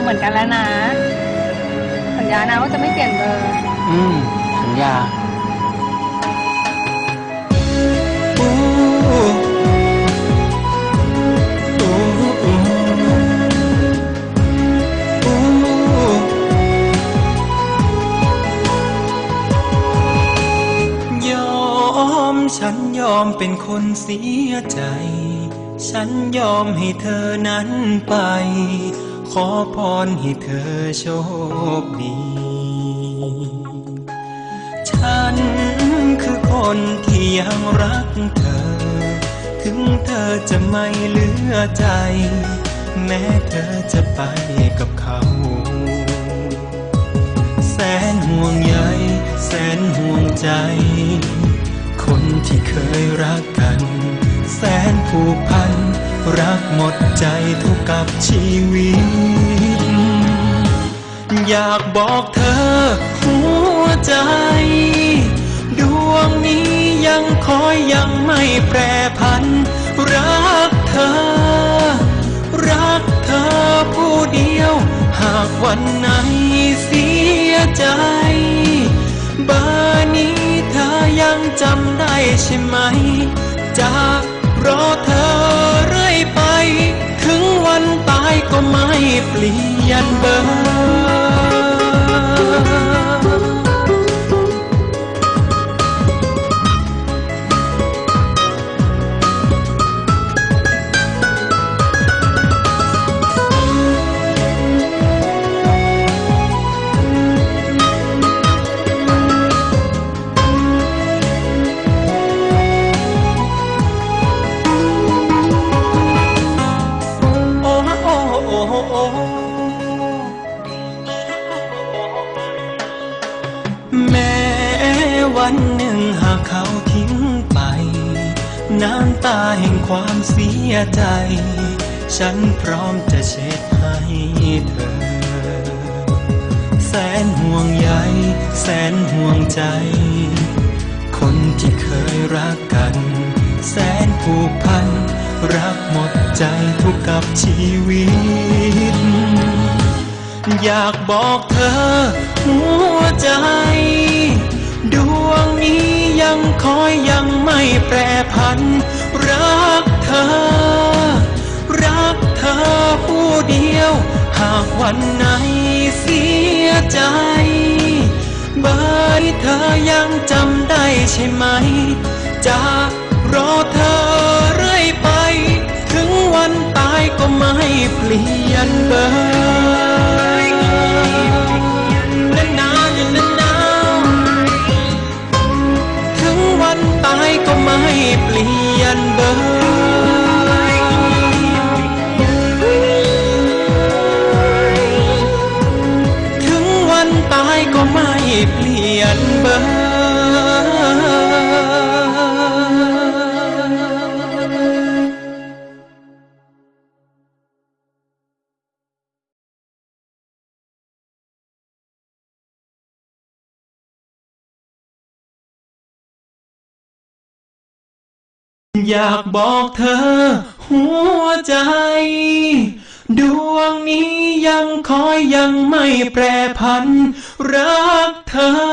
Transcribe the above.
เหมือนกันแล้วนะสัญญานะว่าจะไม่เปลี่ยนเบอร์สัญญาฉันยอมเป็นคนเสียใจฉันยอมให้เธอนั้นไปขอพรให้เธอโชคดีฉันคือคนที่ยังรักเธอถึงเธอจะไม่เหลือใจแม้เธอจะไปกับเขาแสนห่วงใยแสนห่วงใจคนที่เคยรักกันแสนผูกพันรักหมดใจเท่ากับชีวิตอยากบอกเธอหัวใจดวงนี้ยังคอยยังไม่แปรผันรักเธอรักเธอผู้เดียวหากวันไหนเสียใจเบอร์นี้เธอยังจำได้ใช่ไหมจะรอเธอเรื่อยไปถึงวันตายก็ไม่เปลี่ยนเบอร์แม้วันหนึ่งหากเขาทิ้งไปน้ำตาแห่งความเสียใจฉันพร้อมจะเช็ดให้เธอแสนห่วงใยแสนห่วงใจคนที่เคยรักกันแสนผูกพันรักหมดใจทุกกับชีวิตอยากบอกเธอหัวใจดวงนี้ยังคอยยังไม่แปรผันรักเธอรักเธอผู้เดียวหากวันไหนเสียใจเบอร์ที่เธอยังจำได้ใช่ไหมจะรอเธอเรื่อยไปถึงวันตายก็ไม่เปลี่ยนเบอร์ถึงวันตายก็ไม่เปลี่ยนเบอร์ถึงวันตายก็ไม่เปลี่ยนเบอร์อยากบอกเธอหัวใจดวงนี้ยังคอยยังไม่แปรผันรักเธอ